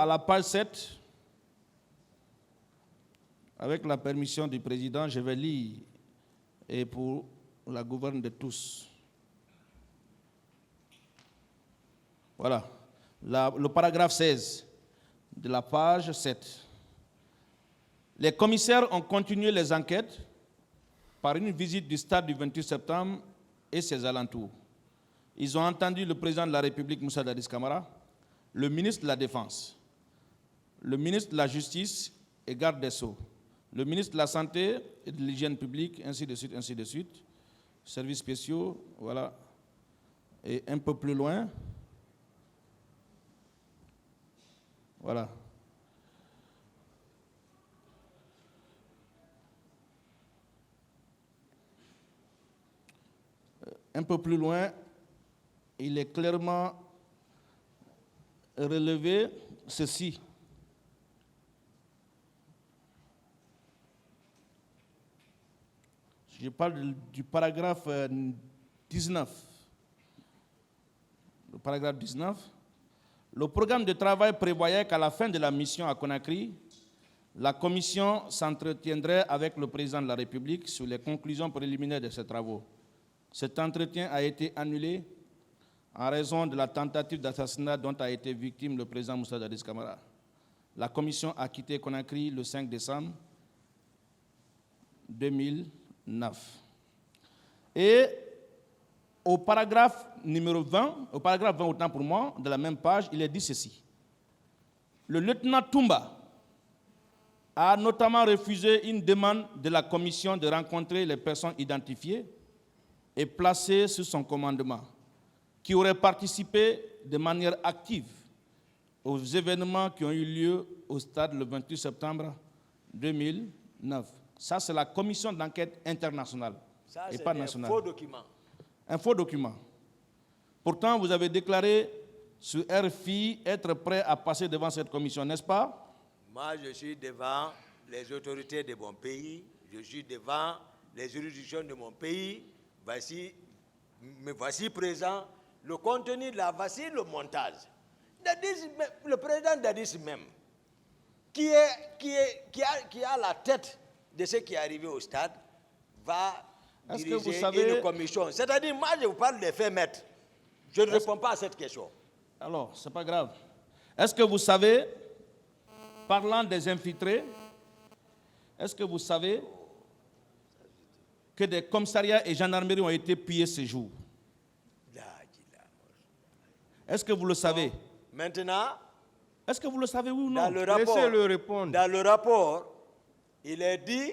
la page 7, avec la permission du président, je vais lire et pour la gouverne de tous. Voilà, le paragraphe 16 de la page 7. Les commissaires ont continué les enquêtes par une visite du stade du 28 septembre et ses alentours. Ils ont entendu le président de la République, Moussa Dadis Camara, le ministre de la Défense, le ministre de la Justice et garde des Sceaux, le ministre de la Santé et de l'Hygiène publique, ainsi de suite, services spéciaux, voilà. Et un peu plus loin, voilà. Un peu plus loin, il est clairement relevé ceci. Je parle du paragraphe 19. Le paragraphe 19. Le programme de travail prévoyait qu'à la fin de la mission à Conakry, la commission s'entretiendrait avec le président de la République sur les conclusions préliminaires de ses travaux. Cet entretien a été annulé en raison de la tentative d'assassinat dont a été victime le président Moussa Dadis Camara. La commission a quitté Conakry le 5 décembre 2009. Et au paragraphe numéro 20, au paragraphe 20 autant pour moi, de la même page, il est dit ceci. Le lieutenant Toumba a notamment refusé une demande de la commission de rencontrer les personnes identifiées et placées sous son commandement, qui auraient participé de manière active aux événements qui ont eu lieu au stade le 28 septembre 2009. Ça, c'est la commission d'enquête internationale et pas nationale. Un faux document. Un faux document. Pourtant, vous avez déclaré sur RFI être prêt à passer devant cette commission, n'est-ce pas? Moi, je suis devant les autorités de mon pays, je suis devant les juridictions de mon pays. Me voici présent. Le contenu de voici le montage. Le président Dadis même, qui a la tête de ce qui est arrivé au stade, va diriger une commission. C'est-à-dire, moi, je vous parle des faits maîtres. Je ne réponds pas à cette question. Alors, ce n'est pas grave. Est-ce que vous savez, parlant des infiltrés, est-ce que vous savez que des commissariats et gendarmeries ont été pillés ce jour? Est-ce que vous le savez? Maintenant, est-ce que vous le savez, oui ou non? Laissez-le répondre. Dans le rapport, il est dit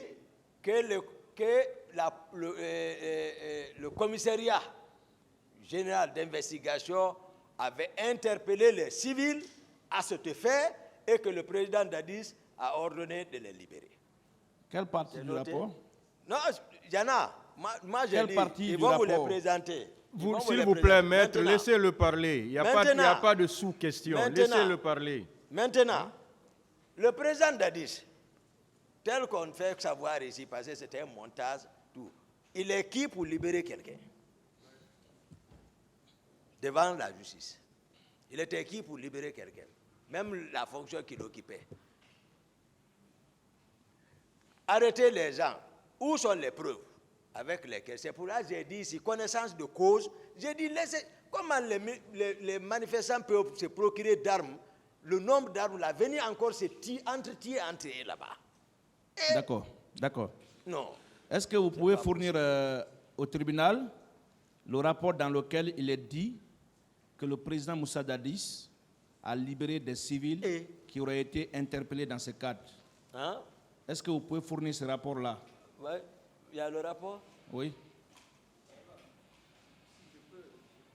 que le commissariat général d'investigation avait interpellé les civils à cet effet et que le président Dadis a ordonné de les libérer. Quelle partie du rapport? Non, il y en a. Moi j'ai dit, ils vont vous les présenter. S'il vous plaît, maître, laissez-le parler. Il n'y a pas de sous-question. Laissez-le parler. Maintenant, le président Dadis, tel qu'on fait savoir ici, parce que c'était un montage, tout, il est qui pour libérer quelqu'un devant la justice? Il était qui pour libérer quelqu'un? Même la fonction qu'il occupait. Arrêter les gens. Où sont les preuves avec lesquelles? C'est pour là que j'ai dit ici, connaissance de cause. J'ai dit, laissez, comment les manifestants peuvent se procurer d'armes, le nombre d'armes, là, venir encore se entretien entre eux là-bas. D'accord. Non. Est-ce que vous pouvez fournir au tribunal le rapport dans lequel il est dit que le président Moussa Dadis a libéré des civils qui auraient été interpellés dans ce cadre? Hein? Est-ce que vous pouvez fournir ce rapport-là? Oui, il y a le rapport. Oui.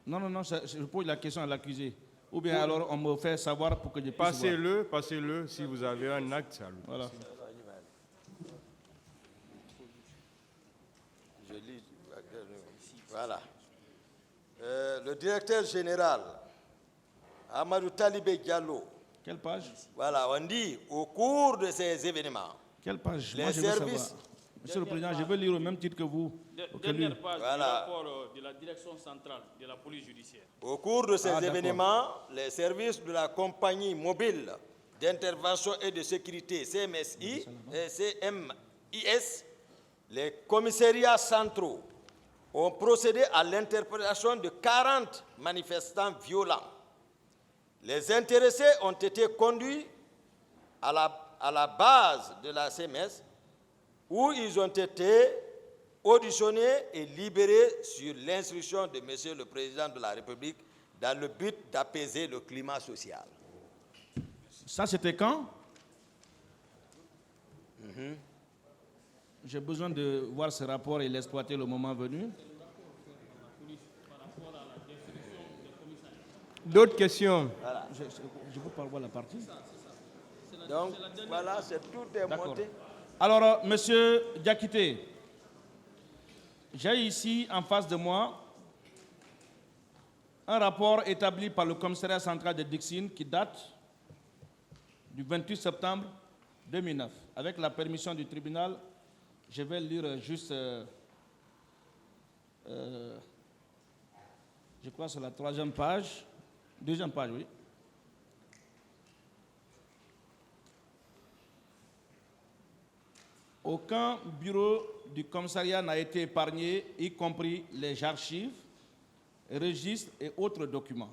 Non, je pose la question à l'accusé. Ou bien alors on me fait savoir pour que je puisse voir. Passez-le si vous avez un acte. Voilà. Je lis. Voilà. Le directeur général, Amadou Talibé Diallo. Quelle page? Voilà, on dit, au cours de ces événements, quelle page? les Moi, je veux services... savoir. Monsieur le Président, je veux lire au même titre que vous. Dernière page du rapport de la direction centrale de la police judiciaire. Au cours de ces événements, les services de la compagnie mobile d'intervention et de sécurité, CMSI et CMIS, les commissariats centraux ont procédé à l'interpellation de 40 manifestants violents. Les intéressés ont été conduits à la base de la CMS où ils ont été auditionnés et libérés sur l'instruction de M. le Président de la République dans le but d'apaiser le climat social. Ça, c'était quand? J'ai besoin de voir ce rapport et l'exploiter le moment venu. D'autres questions? Voilà. Je vous parle voir la partie. Donc, voilà, c'est tout est monté. Alors, monsieur Diakité, j'ai ici en face de moi un rapport établi par le commissariat central de Dixine qui date du 28 septembre 2009. Avec la permission du tribunal, je vais lire juste, je crois c'est la deuxième page, oui. Aucun bureau du commissariat n'a été épargné, y compris les archives, registres et autres documents.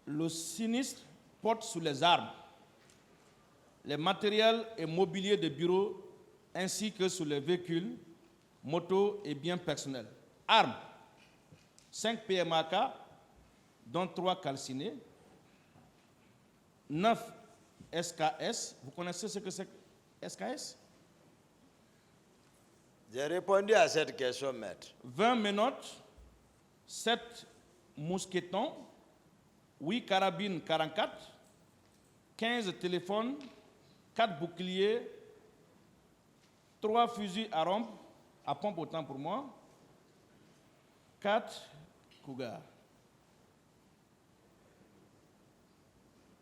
Le sinistre porte sur les armes, les matériels et mobiliers de bureau, ainsi que sur les véhicules, motos et biens personnels. Armes, 5 PMAK, dont 3 calcinés, 9 SKS. Vous connaissez ce que c'est SKS? J'ai répondu à cette question, maître. 20 menottes, 7 mousquetons, 8 carabines 44, 15 téléphones, 4 boucliers, 3 fusils à pompe autant pour moi, 4 cougars.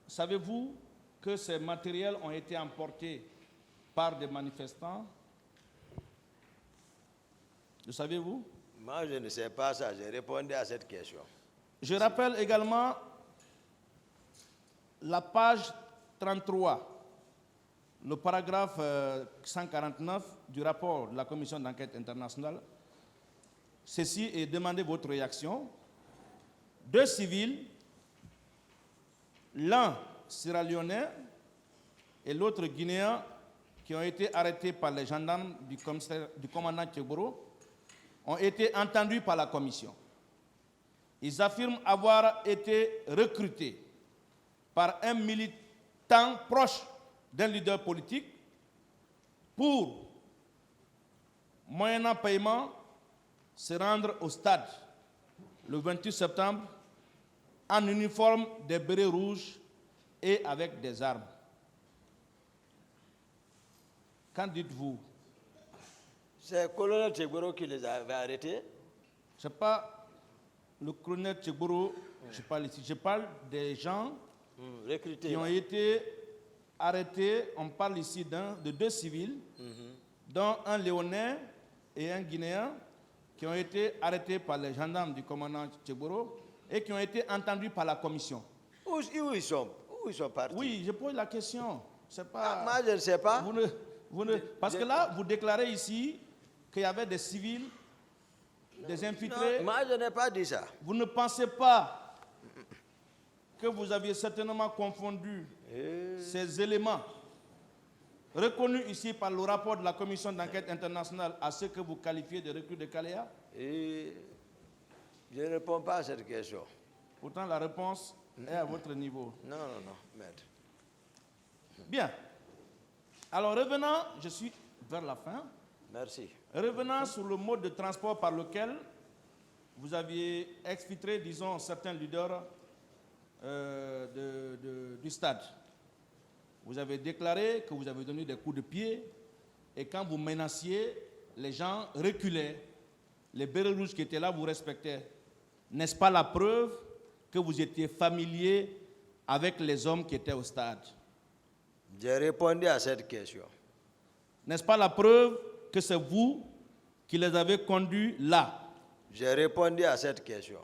Savez-vous que ces matériels ont été emportés par des manifestants? Le savez-vous? Moi, je ne sais pas ça. J'ai répondu à cette question. Je rappelle également la page 33, le paragraphe 149 du rapport de la commission d'enquête internationale. Ceci est demandé votre réaction. 2 civils, l'un sierra-léonais et l'autre guinéen, qui ont été arrêtés par les gendarmes du commandant Tcheboro, ont été entendus par la commission. Ils affirment avoir été recrutés par un militant proche d'un leader politique pour, moyennant paiement, se rendre au stade le 28 septembre en uniforme des bérets rouges et avec des armes. Qu'en dites-vous? C'est le colonel Tcheboro qui les avait arrêtés? Ce n'est pas le colonel Tcheboro, je parle ici. Je parle des gens qui ont été arrêtés. On parle ici de 2 civils, dont un Léonais et un Guinéen, qui ont été arrêtés par les gendarmes du commandant Tcheboro et qui ont été entendus par la commission. Où ils sont partis? Oui, je pose la question. C'est pas, moi, je ne sais pas. Parce que là, vous déclarez ici qu'il y avait des civils, des infiltrés. Non, moi, je n'ai pas dit ça. Vous ne pensez pas que vous aviez certainement confondu ces éléments reconnus ici par le rapport de la commission d'enquête internationale à ce que vous qualifiez de recrues de Kalea? Je ne réponds pas à cette question. Pourtant, la réponse est à votre niveau. Non, maître. Bien. Alors, revenant, je suis vers la fin. Merci. Revenant sur le mode de transport par lequel vous aviez exfiltré, disons, certains leaders du stade. Vous avez déclaré que vous avez donné des coups de pied et quand vous menaciez, les gens reculaient. Les bérets rouges qui étaient là vous respectaient. N'est-ce pas la preuve que vous étiez familier avec les hommes qui étaient au stade? J'ai répondu à cette question. N'est-ce pas la preuve que c'est vous qui les avez conduits là? J'ai répondu à cette question.